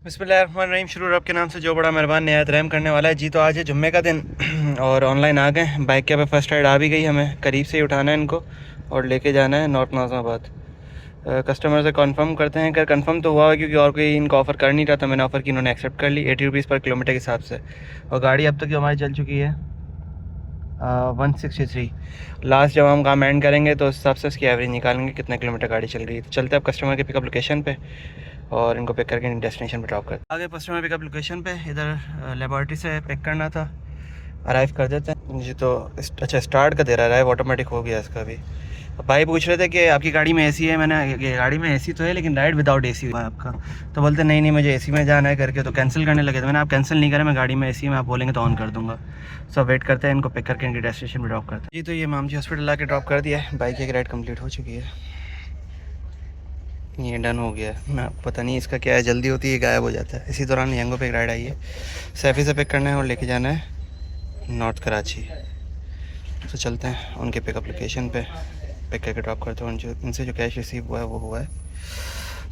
बिस्मिल्लाहिर्रहमानिर्रहीम। शुरू रब के नाम से जो बड़ा मेहरबान निहायत रहम करने वाला है। जी तो आज है जुम्मे का दिन और ऑनलाइन आ गए। बाइक के पे फर्स्ट राइड आ भी गई। हमें करीब से ही उठाना है इनको और लेके जाना है नॉर्थ नाज़िमाबाद। कस्टमर से कंफर्म करते हैं। अगर कंफर्म तो हुआ है क्योंकि और कोई इनको ऑफ़र कर नहीं रहा था। मैंने ऑफ़र की, इन्होंने एक्सेप्ट कर ली 80 रुपीज़ पर किलोमीटर के हिसाब से। और गाड़ी अब तक की हमारी चल चुकी है 163। लास्ट जब हम काम एंड करेंगे तो उस हिसाब से उसकी एवरेज निकालेंगे कितने किलोमीटर गाड़ी चल रही है। तो चलते हैं अब कस्टमर के पिकअप लोकेशन पे और इनको पिक करके डेस्टिनेशन पे ड्रॉप करते हैं। आगे कस्टमर पिकअप लोकेशन पे इधर लेबॉर्ट्री से पिक करना था। अराइव कर देते हैं जी। तो अच्छा स्टार्ट का दे रहा है, ऑटोमेटिक हो गया इसका भी। भाई पूछ रहे थे कि आपकी गाड़ी में एसी है। मैंने गाड़ी में एसी तो है लेकिन राइड विदाउट एसी हुआ है आपका। तो बोलते नहीं मुझे एसी में जाना है करके, तो कैंसिल करने लगे। तो मैंने आप कैंसिल नहीं करें, मैं गाड़ी में एसी में आप बोलेंगे तो ऑन कर दूँगा। सब वेट करते हैं, इनको पिक करके इनकी डेस्टिनेशन में ड्रॉप करते हैं जी। तो ये मामजी हॉस्पिटल आके ड्रॉप कर दिया है। बाइक की राइड कंप्लीट हो चुकी है, ये डन हो गया है। मैं पता नहीं इसका क्या है, जल्दी होती है गायब हो जाता है। इसी दौरान यंगो पे एक राइड आई है। सैफ़ी से पिक करना है और लेके जाना है नॉर्थ कराची। तो चलते हैं उनके पिकअप लोकेशन पे, पिक करके ड्रॉप करते हैं। उनसे जो कैश रिसीव हुआ है वो हुआ है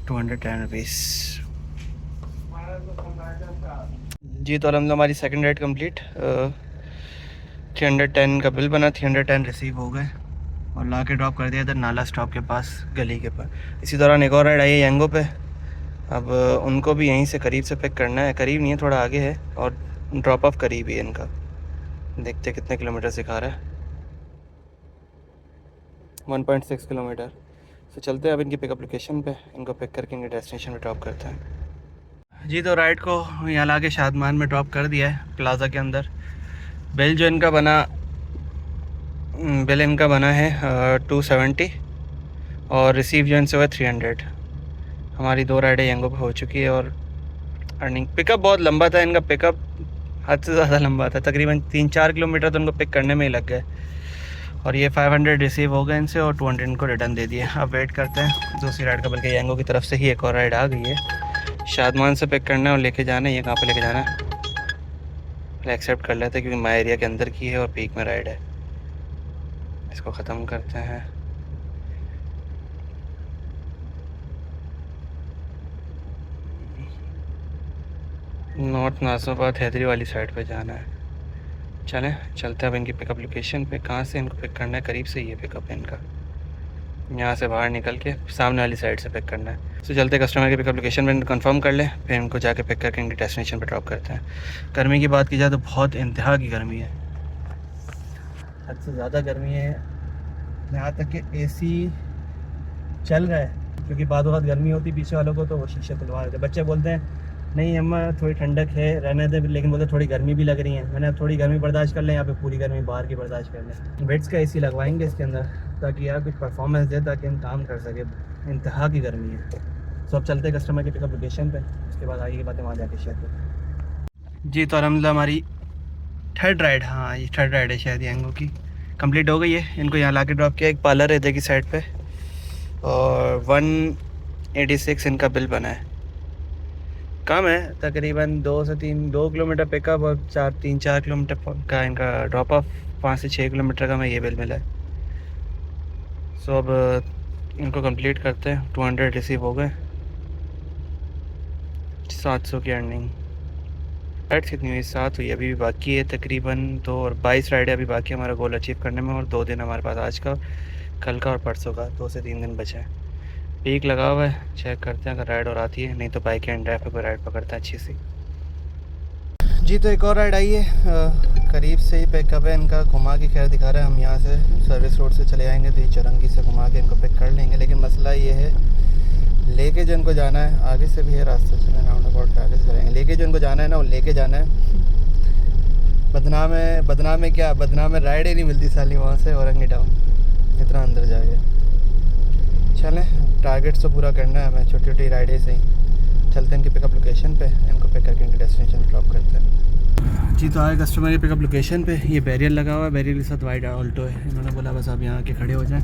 210 रुपीज़ जी। तो अलहमदिल्ला हमारी सेकंड राइड कंप्लीट। 310 का बिल बना, 310 रिसीव हो गए और ला के ड्रॉप कर दिया इधर नाला स्टॉप के पास, गली के पास। इसी दौरान एक और राइड आई है यंगो पे। अब उनको भी यहीं से करीब से पिक करना है। करीब नहीं है, थोड़ा आगे है और ड्रॉप ऑफ करीब ही है इनका। देखते कितने किलोमीटर सिखा रहा है, 1.6 किलोमीटर। तो चलते हैं अब इनकी पिकअप लोकेशन पे, इनको पिक करके इनके डेस्टिनेशन पे ड्रॉप करते हैं जी। तो राइड को यहाँ ला के शादमान में ड्रॉप कर दिया है प्लाज़ा के अंदर। बिल जो इनका बना, बिल इनका बना है 270 और रिसीव जो इनसे हुआ 300। हमारी 2 राइडें यंगो पे हो चुकी है और अर्निंग। पिकअप बहुत लंबा था इनका, पिकअप हद से ज़्यादा लंबा था। तकरीबन 3-4 किलोमीटर तो उनको पिक करने में ही लग गए और ये 500 रिसीव हो गए इनसे और 200 इनको रिटर्न दे दिए। अब वेट करते हैं दूसरी राइड का। बल्कि यंगो की तरफ से ही एक और राइड आ गई है। शादमान से पिक करना है और लेके जाना है। ये कहाँ पे लेके जाना है पहले एक्सेप्ट कर लेते हैं क्योंकि माई एरिया के अंदर की है और पीक में राइड है। इसको ख़त्म करते हैं। नॉर्थ नाज़िमाबाद हैदरी वाली साइड पे जाना है। चलें चलते हैं अब इनकी पिकअप लोकेशन पे। कहाँ से इनको पिक करना है, करीब से ये पिकअप है इनका। यहाँ से बाहर निकल के सामने वाली साइड से पिक करना है। तो चलते कस्टमर की पिकअप लोकेशन पे कंफर्म कर लें, फिर इनको जाके पिक करके इनकी डेस्टिनेशन पे ड्रॉप करते हैं। गर्मी की बात की जाए तो बहुत इंतहा की गर्मी है, हद से ज़्यादा गर्मी है। यहाँ तक कि एसी चल रहा है क्योंकि बाद वक्त गर्मी होती पीछे वालों को तो वो शीशे खुलवा देते। बच्चे बोलते हैं नहीं अम्मा थोड़ी ठंडक है रहने दे, लेकिन बोलते थोड़ी गर्मी भी लग रही है। मैंने अब थोड़ी गर्मी बर्दाश्त कर लें, यहाँ पे पूरी गर्मी बाहर की बर्दाश्त कर लें। बेड्स का एसी लगवाएंगे इसके अंदर ताकि यार कुछ परफॉर्मेंस दे, ताकि हम काम कर सकें। इंतहा की गर्मी है। तो अब चलते कस्टमर के पिकअप लोकेशन पे, उसके बाद आगे की बातें वहाँ जाके शेयर करते जी। तो अलहमदिल्ला हमारी थर्ड राइड, हाँ ये थर्ड राइड है शायद यंगो की, कंप्लीट हो गई है। इनको यहाँ ला के ड्रॉप किया। एक पार्लर है इधर की साइड पे और 186 इनका बिल बना है। कम है तकरीबन 2 किलोमीटर पिकअप और 3-4 किलोमीटर का इनका ड्रॉप ऑफ। 5 से 6 किलोमीटर का मैं ये बिल मिला है। सो अब इनको कंप्लीट करते हैं। 200 रिसीव हो गए, 700 की अर्निंग। राइड्स कितनी हुई? 7 हुई। अभी भी बाकी है तकरीबन 2 और 22 राइडें अभी बाकी है हमारा गोल अचीव करने में। और 2 दिन हमारे पास, आज का, कल का और परसों का, 2 से 3 दिन बचे हैं। पीक लगा हुआ है, चेक करते हैं अगर राइड और आती है, नहीं तो बाइक एंड ड्राइव पे कोई राइड पकड़ता है अच्छी सी जी। तो एक और राइड आई है, करीब से ही पिकअप है इनका। घुमा के खैर दिखा रहे हैं। हम यहाँ से सर्विस रोड से चले आएंगे तो ये चरंगी से घुमा के इनको पिक कर लेंगे। लेकिन मसला ये है लेके जो इनको जाना है, आगे से भी है रास्ता, चले राउंड अबाउट के आगे से चलेंगे। लेके जो इनको जाना है ना, वो लेके जाना है बदनाम है। बदनाम है क्या, बदनाम है राइड ही नहीं मिलती साली वहाँ से औरंगी टाउन इतना अंदर जाके। चलें टारगेट्स तो पूरा करना है हमें, छोटी छोटी राइडें से ही। चलते हैं इनकी पिकअप लोकेशन पे, इनको पिक करके इनके डेस्टिनेशन ड्रॉप करते हैं जी। तो आए कस्टमर की पिकअप लोकेशन पे, ये बैरियर लगा हुआ है, बैरियर के साथ वाइड ऑल्टो है। इन्होंने बोला बस आप यहाँ आके खड़े हो जाएं,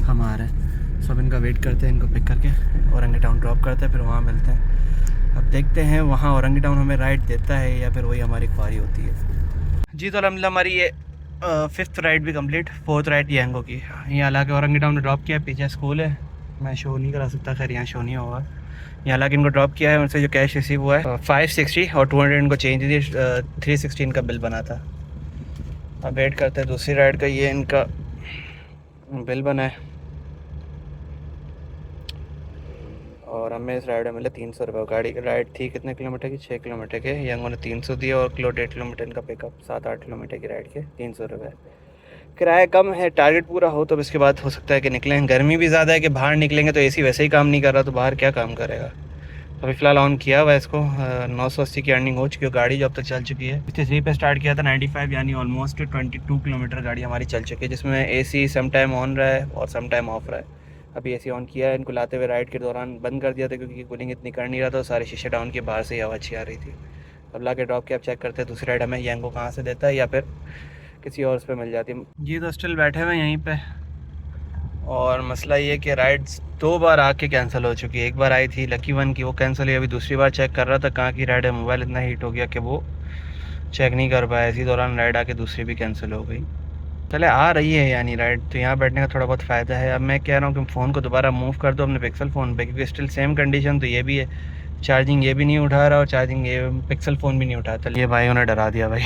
हम आ रहे हैं। सब इनका वेट करते हैं, इनको पिक करके औरंगी टाउन ड्रॉप करते हैं, फिर वहाँ मिलते हैं। अब देखते हैं वहाँ औरंगी टाउन हमें राइड देता है या फिर वही हमारी ख्वारी होती है जी। तो अलहमदिल्ला हमारी ये 5th राइड भी कंप्लीट। 4th राइड यंगो की। यहाँ ला के औरंगी टाउन में ड्रॉप किया। पीछे स्कूल है, मैं शो नहीं करा सकता, खैर यहाँ शो नहीं होगा हालांकि इनको ड्रॉप किया है, उनसे जो कैश रिसीव हुआ है 560 और 200 इनको चेंज दी, 316 का बिल बना था। अब वेट करते हैं दूसरी राइड का, ये इनका बिल बना है और हमें इस राइड में मिले 300 रुपये। गाड़ी की राइड थी कितने किलोमीटर की, 6 किलोमीटर के, यंगों ने 300 दिया और 1.5 किलोमीटर इनका पिकअप, 7-8 किलोमीटर की राइड के 300 रुपये। किराया कम है, टारगेट पूरा हो तो इसके बाद हो सकता है कि निकलें। गर्मी भी ज़्यादा है कि बाहर निकलेंगे तो एसी वैसे ही काम नहीं कर रहा, तो बाहर क्या काम करेगा। अभी फ़िलहाल ऑन किया हुआ है इसको, 980 की अर्निंग हो चुकी है। गाड़ी जो अब तक चल चुकी है 53 पे स्टार्ट किया था, 95 यानी ऑलमोस्ट 22 किलोमीटर गाड़ी हमारी चल चुकी है, जिसमें एसी सम टाइम ऑन रहा है और सम टाइम ऑफ रहा है। अभी एसी ऑन किया है, इनको लाते हुए राइड के दौरान बंद कर दिया था क्योंकि कूलिंग इतनी कर नहीं रहा था, सारे शीशे डाउन के बाहर से ही हवा अच्छी आ रही थी। अब ला के ड्रॉप के अब चेक करते हैं दूसरी राइड हमें यंगो कहाँ से देता है या फिर किसी और उस पर मिल जाती है। जी तो स्टिल बैठे हुए यहीं पे, और मसला ये कि राइड्स 2 बार आके कैंसिल हो चुकी है। एक बार आई थी लकी वन की, वो कैंसिल हुई। अभी दूसरी बार चेक कर रहा था कहाँ की राइड है, मोबाइल इतना हीट हो गया कि वो चेक नहीं कर पाया। इसी दौरान राइड आके दूसरी भी कैंसिल हो गई। चले आ रही है यानी राइड, तो यहाँ बैठने का थोड़ा बहुत फ़ायदा है। अब मैं कह रहा हूँ कि फ़ोन को दोबारा मूव कर दो अपने पिक्सल फ़ोन पे, क्योंकि स्टिल सेम कंडीशन तो ये भी है, चार्जिंग ये भी नहीं उठा रहा और चार्जिंग ये पिक्सल फ़ोन भी नहीं उठाता। ये भाई उन्हें डरा दिया भाई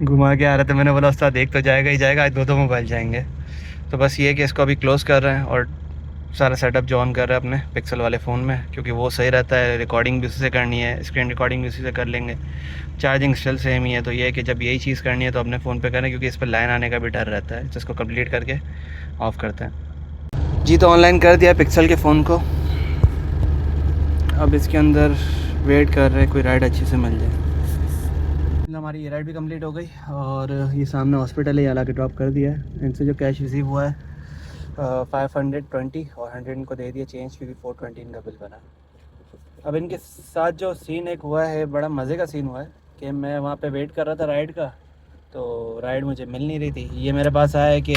घुमा के आ रहे थे, मैंने बोला उस्ताद देख तो जाएगा ही जाएगा, आज 2 मोबाइल जाएंगे। तो बस ये कि इसको अभी क्लोज़ कर रहे हैं और सारा सेटअप जो ऑन कर रहे हैं अपने पिक्सल वाले फ़ोन में, क्योंकि वो सही रहता है। रिकॉर्डिंग भी उसी से करनी है, स्क्रीन रिकॉर्डिंग भी उसी से कर लेंगे, चार्जिंग स्टिल सेम ही है। तो ये है कि जब यही चीज़ करनी है तो अपने फ़ोन पे करें, क्योंकि इस पर लाइन आने का भी डर रहता है। तो इसको कंप्लीट करके ऑफ़ करते हैं। जी तो ऑनलाइन कर दिया पिक्सल के फ़ोन को, अब इसके अंदर वेट कर रहे हैं कोई राइड अच्छी से मिल जाए। हमारी ये राइड भी कंप्लीट हो गई और ये सामने हॉस्पिटल है, यहाँ के ड्रॉप कर दिया है। इनसे जो कैश रिसीव हुआ है 520 और 100 इनको दे दिया चेंज, क्योंकि 420 इनका बिल बना। अब इनके साथ जो सीन एक हुआ है, बड़ा मज़े का सीन हुआ है कि मैं वहाँ पे वेट कर रहा था राइड का, तो राइड मुझे मिल नहीं रही थी। ये मेरे पास आया है कि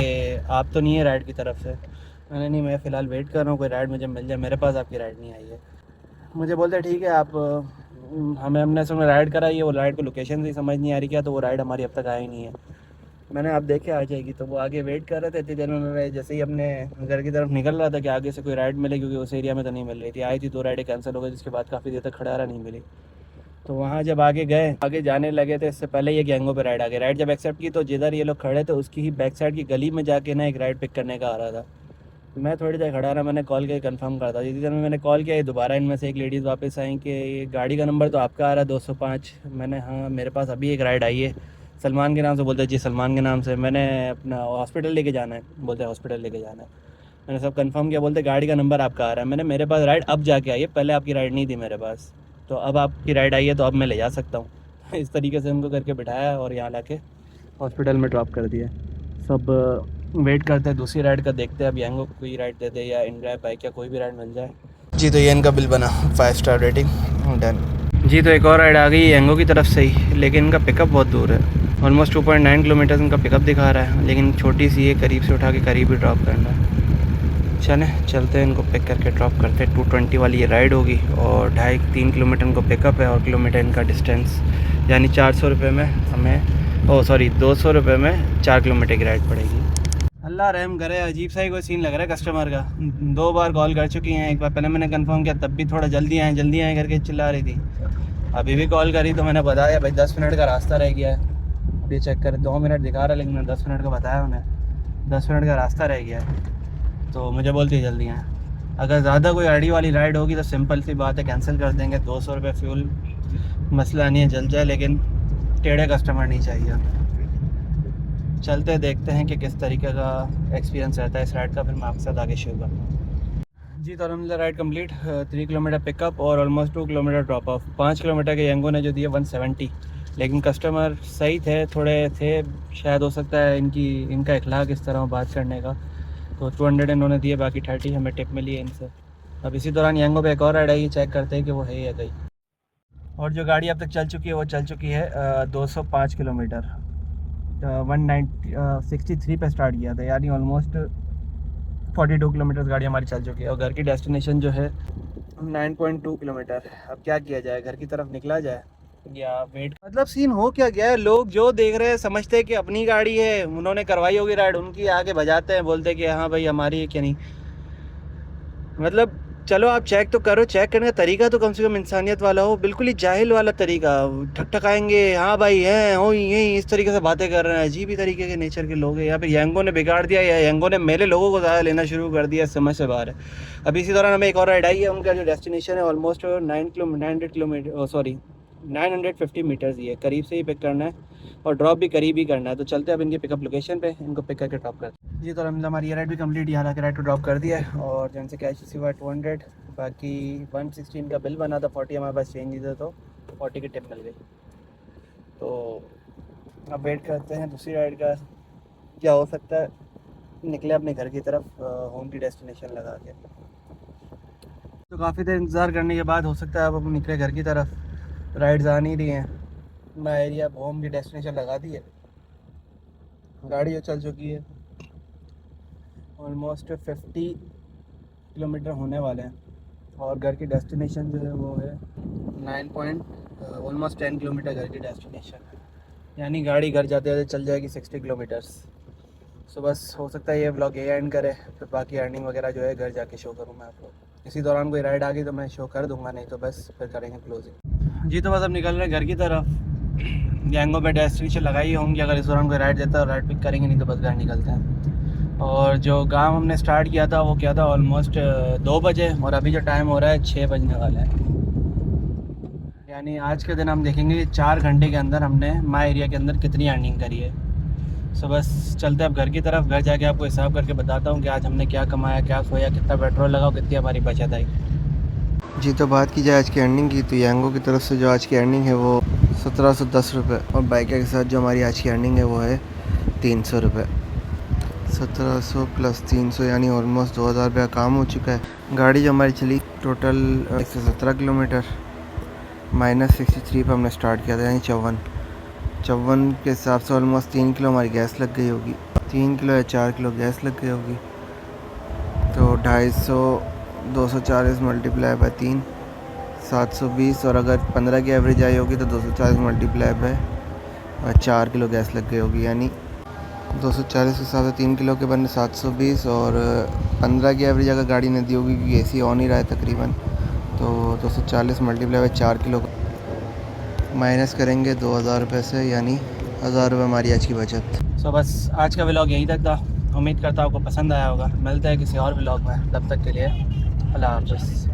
आप तो नहीं है राइड की तरफ से। मैंने नहीं, मैं फ़िलहाल वेट कर रहा हूँ कोई राइड मुझे मिल जाए, मेरे पास आपकी राइड नहीं आई है। मुझे बोलते ठीक है आप हमें हमने समय राइड कराई है, वो राइड को लोकेशन से समझ नहीं आ रही क्या, तो वो राइड हमारी अब तक आई नहीं है। मैंने आप देखे आ जाएगी, तो वो आगे वेट कर रहे थे। इतनी देर में मैं जैसे ही अपने घर की तरफ निकल रहा था कि आगे से कोई राइड मिले, क्योंकि उस एरिया में तो नहीं मिल रही थी। आई थी 2 राइडें कैंसिल हो गई, जिसके बाद काफ़ी देर तक खड़ा रहा, नहीं मिली। तो वहाँ जब आगे गए, आगे जाने लगे थे, इससे पहले ये गैंगो पे राइड आ गई। राइड जब एक्सेप्ट की तो जिधर ये लोग खड़े थे उसकी ही बैक साइड की गली में जाके ना एक राइड पिक करने का आ रहा था। मैं थोड़ी देर खड़ा रहा, मैंने कॉल किया कंफर्म करा था। जितनी देर में मैंने कॉल किया, दोबारा इनमें से एक लेडीज़ वापस आई कि ये गाड़ी का नंबर तो आपका आ रहा है 205। मैंने हाँ मेरे पास अभी एक राइड आई है सलमान के नाम से। बोलते जी सलमान के नाम से, मैंने अपना हॉस्पिटल लेके जाना है, बोलते हॉस्पिटल लेके जाना है। मैंने सब कंफर्म किया, बोलते गाड़ी का नंबर आपका आ रहा है। मैंने मेरे पास राइड अब जाके आई है, पहले आपकी राइड नहीं थी मेरे पास, तो अब आपकी राइड आई है तो अब मैं ले जा सकता हूँ इस तरीके से उनको करके बिठाया और यहाँ लाके हॉस्पिटल में ड्रॉप कर दिया। सब वेट करते हैं दूसरी राइड का, देखते हैं अब यंगो को कोई राइड दे दे या इनड्राइव बाइक या कोई भी राइड मिल जाए। जी तो ये इनका बिल बना, 5 स्टार रेटिंग, डन। जी तो एक और राइड आ गई यंगो की तरफ से ही, लेकिन इनका पिकअप बहुत दूर है, ऑलमोस्ट 2.9 किलोमीटर इनका पिकअप दिखा रहा है, लेकिन छोटी सी है, करीब से उठा के करीब ही ड्रॉप करना है। चलते हैं इनको पिक करके ड्रॉप करते हैं। 220 वाली ये राइड होगी और 2.5-3 किलोमीटर इनको पिकअप है और किलोमीटर इनका डिस्टेंस, यानी 400 रुपये में हमें 200 रुपये में 4 किलोमीटर की राइड पड़ेगी। अल्लाह रहम करे, अजीब सा ही कोई सीन लग रहा है कस्टमर का। 2 बार कॉल कर चुकी हैं, एक बार पहले मैंने कंफर्म किया तब भी थोड़ा जल्दी आए करके चिल्ला रही थी। अभी भी कॉल करी तो मैंने बताया भाई 10 मिनट का रास्ता रह गया है। ये चेक कर 2 मिनट दिखा रहा है, लेकिन मैंने 10 मिनट का बताया उन्हें, 10 मिनट का रास्ता रह गया है। तो मुझे बोलती है जल्दी आए। अगर ज़्यादा कोई आड़ी वाली राइड होगी तो सिंपल सी बात है, कैंसिल कर देंगे। 200 रुपये फ्यूल मसला नहीं है, जल जाए, लेकिन टेढ़े कस्टमर नहीं चाहिए। चलते देखते हैं कि किस तरीके का एक्सपीरियंस रहता है इस राइड का, फिर मैं आपके साथ आगे शेयर करता हूँ। जी तो अलहमदिल्ला राइड कंप्लीट, 3 किलोमीटर पिकअप और almost 2 kilometre drop of. 5 kilometre के यंगो ने जो दिए 170, लेकिन कस्टमर सही थे, थोड़े थे, शायद हो सकता है इनका इखलाक इस तरह बात करने का। तो 200 इन्होंने दिए, बाकी 30 हमें टिप मिली है इनसे। अब इसी दौरान यंगो पे एक और राइड आई, चेक करते हैं कि वो है या गई। और जो गाड़ी अब तक चल चुकी है वो चल चुकी है 205 किलोमीटर। 163 पे स्टार्ट किया था, यानी ऑलमोस्ट 42 किलोमीटर गाड़ी हमारी चल चुकी है। और घर की डेस्टिनेशन जो है 9.2 किलोमीटर। अब क्या किया जाए, घर की तरफ निकला जाए या वेट। मतलब सीन हो क्या गया है, लोग जो देख रहे हैं समझते हैं कि अपनी गाड़ी है, उन्होंने करवाई होगी राइड, उनकी आगे बजाते हैं, बोलते हैं कि हाँ भाई हमारी है क्या नहीं। मतलब चलो आप चेक तो करो, चेक करने का तरीका तो कम से कम इंसानियत वाला हो, बिल्कुल ही जाहिल वाला तरीका। ठक ठकाएंगे, हाँ भाई हैं हो यही, इस तरीके से बातें कर रहे हैं। अजीब ही तरीके के नेचर के लोग हैं यहाँ पे। यंगो ने बिगाड़ दिया, या यंगो ने मेरे लोगों को ज़्यादा लेना शुरू कर दिया, समझ से बाहर है। अभी इसी दौरान हमें एक और राइड आई है। उनका जो डेस्टिनेशन है ऑलमोस्ट 900 किलोमीटर, सॉरी 950 मीटर्स ही है। करीब से ही पिक करना है और ड्रॉप भी करीब ही करना है। तो चलते हैं अब इनकी पिकअप लोकेशन पे, इनको पिक करके ड्रॉप करते हैं जी। तो हमारी ये राइड भी कंप्लीट, यहाँ आके राइड को ड्रॉप कर दिया है और जैसे से कैश रिसीव हुआ 200, बाकी 116 का बिल बना था। 40 हमारे पास चेंज ही था तो 40 की टिप मिल गई। तो अब वेट करते हैं दूसरी राइड का क्या हो सकता है। निकले अपने घर की तरफ, होम की डेस्टिनेशन लगा के। तो काफ़ी देर इंतज़ार करने के बाद हो सकता है अब निकले घर की तरफ। राइड्स आ नहीं रही हैं। मैं एरिया होम की डेस्टिनेशन लगा दी है, गाड़ी जो चल चुकी है। ऑलमोस्ट 50 किलोमीटर होने वाले हैं और घर की डेस्टिनेशन जो है वो है 9 ऑलमोस्ट 10 किलोमीटर घर की डेस्टिनेशन है। यानी गाड़ी घर जाते जाते चल जाएगी 60 किलोमीटर्स। सो बस हो सकता है ये ब्लॉग ये एंड करे, फिर बाकी अर्निंग वगैरह जो है घर जाके शो करूँ मैं आपको। इसी दौरान कोई राइड आ गई तो मैं शो कर दूंगा, नहीं तो बस फिर करेंगे क्लोजिंग जी। तो बस अब निकल रहे हैं घर की तरफ। गैंगो में डेस्टिनेशन लगाई होंगी, अगर इस दौरान कोई राइड देता है राइड पिक करेंगे, नहीं तो बस घर निकलते हैं। और जो गांव हमने स्टार्ट किया था वो क्या था ऑलमोस्ट 2 बजे, और अभी जो टाइम हो रहा है 6 बजने वाला है। यानी आज के दिन हम देखेंगे कि 4 घंटे के अंदर हमने माई एरिया के अंदर कितनी अर्निंग करी है। सो बस चलते हैं अब घर की तरफ। घर जाके आपको हिसाब करके बताता हूँ कि आज हमने क्या कमाया, क्या खोया, कितना पेट्रोल लगा, कितनी हमारी बचत आई जी। तो बात की जाए आज की अर्निंग की, तो यांगो की तरफ से जो आज की अर्निंग है वो 1710 रुपये, और बाइका के साथ जो हमारी आज की अर्निंग है वो है 300 रुपये। 1700 प्लस 300 यानी ऑलमोस्ट 2000 रुपया काम हो चुका है। गाड़ी जो हमारी चली टोटल 117 किलोमीटर, -63 पर हमने स्टार्ट किया था, यानी 54 के हिसाब से ऑलमोस्ट 3 किलो हमारी गैस लग गई होगी। 3 किलो या 4 किलो गैस लग गई होगी। तो 250 240 मल्टीप्लाई बाय 3 720, और अगर 15 की एवरेज आई होगी तो 240 मल्टीप्लाई बाय 4 किलो गैस लग गई होगी। यानी 240 के हिसाब से 3 किलो के बने 720, और 15 की एवरेज अगर गाड़ी ने दी होगी क्योंकि AC ऑन ही रहा है तकरीबन, तो 240 मल्टीप्लाई बाय 4 किलो माइनस करेंगे 2000 रुपये से, यानी 1000 रुपये हमारी आज की बचत। सो बस आज का व्लॉग यहीं तक था। उम्मीद करता हूँ आपको पसंद आया होगा। मिलते हैं किसी और व्लॉग में, तब तक के लिए अल्लाह हाफ़िज़।